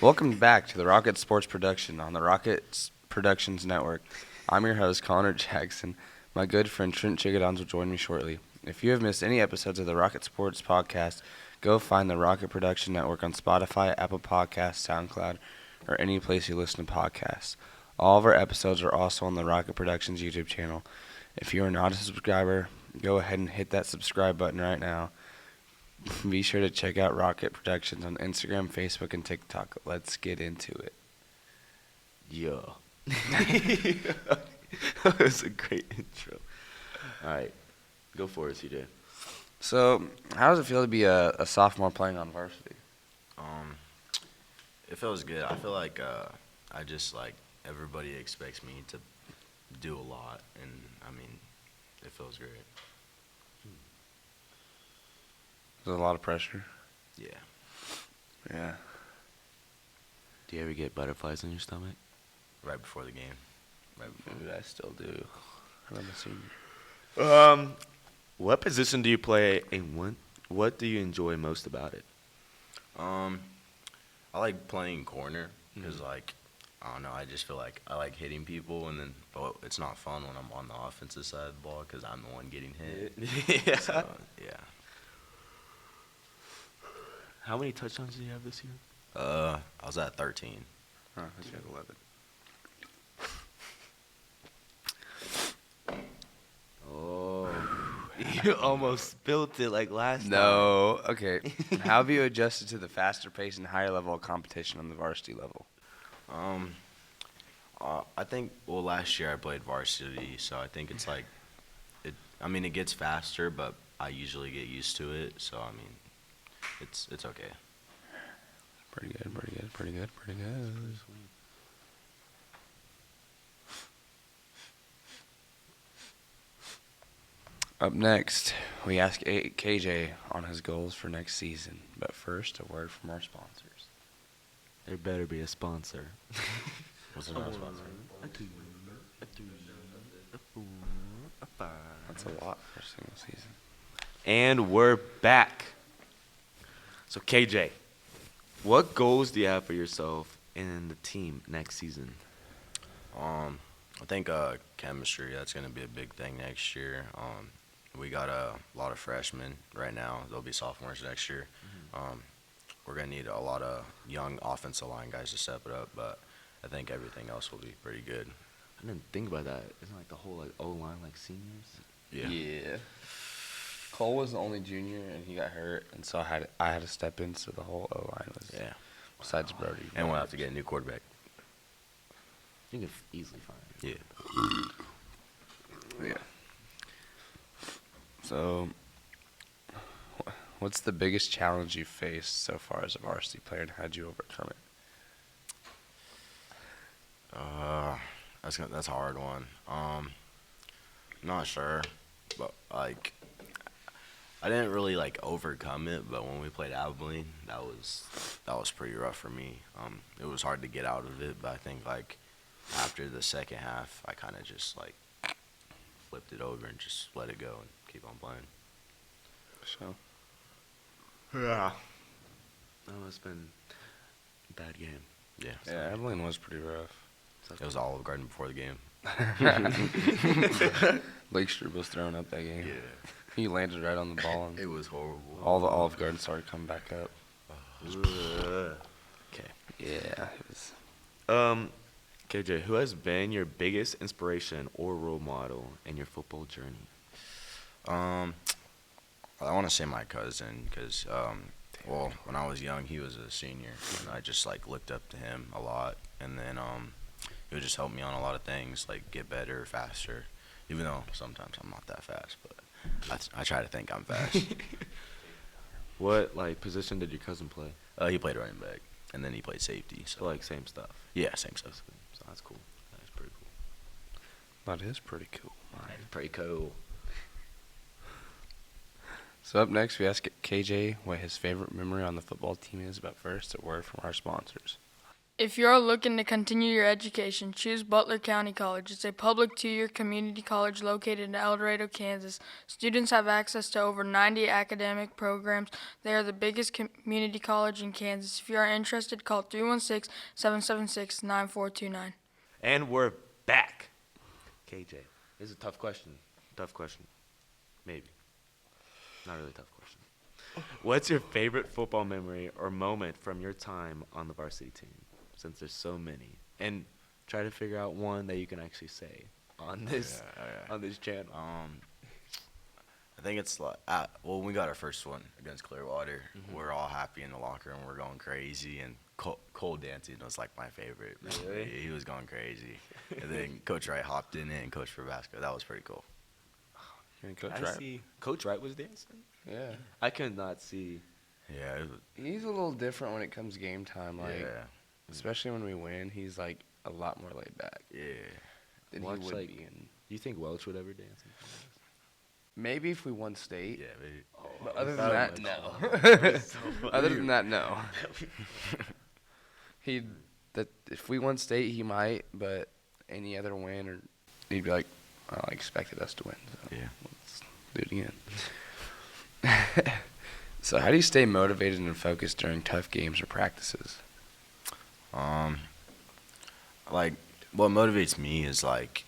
Welcome back to the Rocket Sports Production on the Rocket Productions Network. I'm your host, Connor Jackson. My good friend Trent Chigadons will join me shortly. If you have missed any episodes of the Rocket Sports Podcast, go find the Rocket Production Network on Spotify, Apple Podcasts, SoundCloud, or any place you listen to podcasts. All of our episodes are also on the Rocket Productions YouTube channel. If you are not a subscriber, go ahead and hit that subscribe button right now. Be sure to check out Rocket Productions on Instagram, Facebook, and TikTok. Let's get into it. Yeah. That was a great intro. All right. Go for it, CJ. So, how does it feel to be a sophomore playing on varsity? It feels good. I feel like I just like everybody expects me to do a lot, and I mean, it feels great. There's a lot of pressure. Yeah. Yeah. Do you ever get butterflies in your stomach? Right before the game. Right before. Dude, I still do. I'm a senior. What position do you play, and what do you enjoy most about it? I like playing corner because like I don't know. I just feel like I like hitting people, and then but it's not fun when I'm on the offensive side of the ball because I'm the one getting hit. Yeah. So, yeah. How many touchdowns do you have this year? I was at 13. Oh, I think you have 11. Oh. You almost spilt it like last time. No. Okay. How have you adjusted to the faster pace and higher level of competition on the varsity level? I think last year I played varsity, so I think it's like it. I mean, it gets faster, but I usually get used to it. So I mean, it's okay. Pretty good. Up next, we ask KJ on his goals for next season. But first, a word from our sponsors. There better be a sponsor. What's another sponsor? That's a lot for a single season. And we're back. So, KJ, what goals do you have for yourself and the team next season? I think chemistry. That's gonna be a big thing next year. We got a lot of freshmen right now. They'll be sophomores next year. We're gonna need a lot of young offensive line guys to step it up, but I think everything else will be pretty good. I didn't think about that. Isn't like the whole like O-line like seniors? Yeah. Cole was the only junior, and he got hurt, and so I had to step in, so the whole O-line was Yeah. besides Brody. And we'll have to get a new quarterback. You can easily find it. Yeah. Yeah. So, what's the biggest challenge you've faced so far as a varsity player, and how'd you overcome it? That's a hard one. Not sure, but like I didn't really like overcome it. But when we played Abilene, that was pretty rough for me. It was hard to get out of it, but I think like after the second half, I kind of just like flipped it over and just let it go and keep on playing. So, Yeah. That must have been a bad game. Yeah. yeah, Abilene was pretty rough. It was Olive Garden before the game. Blake Struble was throwing up that game. He landed right on the ball, and It was horrible. all the Olive Garden started coming back up. Okay. Yeah, it was. KJ, who has been your biggest inspiration or role model in your football journey? I want to say my cousin because, when I was young, he was a senior, and I just like looked up to him a lot. And then he would just help me on a lot of things, like get better, faster. Even though sometimes I'm not that fast, but I try to think I'm fast. What like position did your cousin play? He played running back, and then he played safety. So So like same stuff. yeah, same stuff. So that's cool. That's pretty cool. That is pretty cool. That's pretty cool. So up next, we ask KJ what his favorite memory on the football team is, but first, a word from our sponsors. If you're looking to continue your education, choose Butler County College. It's a public two-year community college located in El Dorado, Kansas. Students have access to over 90 academic programs. They are the biggest community college in Kansas. If you are interested, call 316-776-9429. And we're back. KJ, this is a tough question. Tough question. Maybe. Not really a tough question. What's your favorite football memory or moment from your time on the varsity team? Since there's so many. And try to figure out one that you can actually say on this on this channel. I think it's like, when we got our first one against Clearwater, we're all happy in the locker room. We're going crazy, and Cole dancing was like my favorite. Really? He was going crazy. And then Coach Wright hopped in and coached for basketball. That was pretty cool. And Coach I Wright. see Coach Wright was dancing. Yeah. I could not see. Yeah, He's a little different when it comes game time. Like, yeah, especially when we win, he's like a lot more laid back yeah. than Watch, he would like- be in. Do you think Welch would ever dance? Maybe if we won state. Yeah, maybe. But other than That that, would no. be so funny. Other than that, no. If we won state, he might. But any other win, or he'd be like, "Well, I expected us to win, so Yeah. let's do it again." So, how do you stay motivated and focused during tough games or practices? Like, what motivates me is like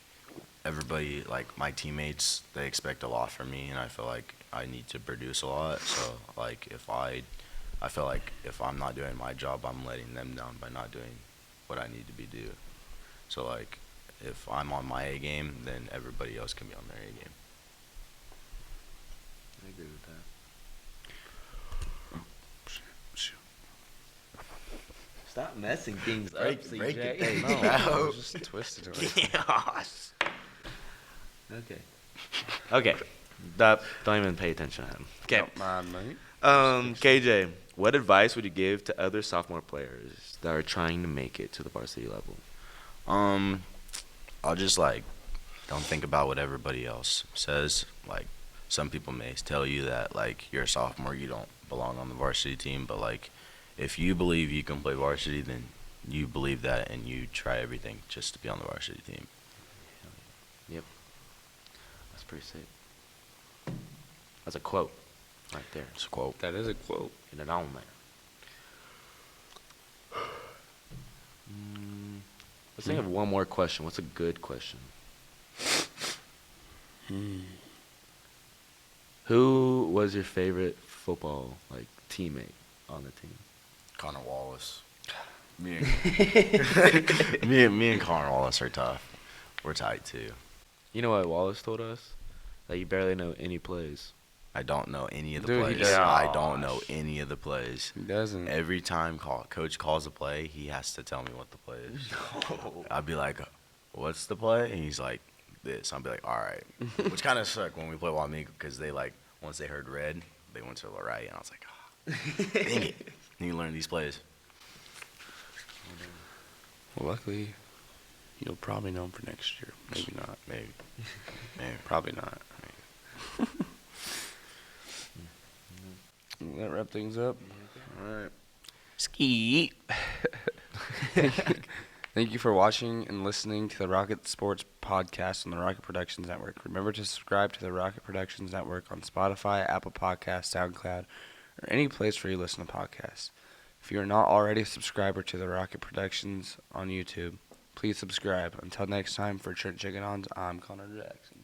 everybody, like my teammates, they expect a lot from me, and I feel like I need to produce a lot. So like I feel like if I'm not doing my job, I'm letting them down by not doing what I need to be do. So like if I'm on my A game, then everybody else can be on their A game. I agree with that. Stop messing things Break- up, CJ. break it, hey. No, No. I was just twisted it. Yes. Okay. Okay. Don't even pay attention to him. Okay. Don't mind me. KJ, what advice would you give to other sophomore players that are trying to make it to the varsity level? I'll just like don't think about what everybody else says. Like some people may tell you that like you're a sophomore, you don't belong on the varsity team, but like if you believe you can play varsity, then you believe that and you try everything just to be on the varsity team. That's pretty sick. That's a quote right there. It's a quote. That is a quote. In it on there. Let's think of one more question. What's a good question? Who was your favorite football teammate on the team? Connor Wallace. Me and Connor Wallace are tough. We're tight too. You know what Wallace told us? That you barely know any plays. I don't know any of the Dude, he plays. does. I don't know any of the plays. He doesn't. Every time coach calls a play, he has to tell me what the play is. I'd be like, "What's the play?" And he's like, "This." I'll be like, "All right," which kind of sucked when we played Wamego because they once they heard red, they went to the right, and I was like, "Oh, dang it!" And you learn these plays. Well, luckily, you'll probably know him for next year. Maybe not. Maybe. Probably not. That wrap things up. All right. Ski. Thank you for watching and listening to the Rocket Sports Podcast on the Rocket Productions Network. Remember to subscribe to the Rocket Productions Network on Spotify, Apple Podcasts, SoundCloud, or any place where you listen to podcasts. If you are not already a subscriber to the Rocket Productions on YouTube, please subscribe. Until next time, for Trent Chicken Ons, I'm Connor Jackson.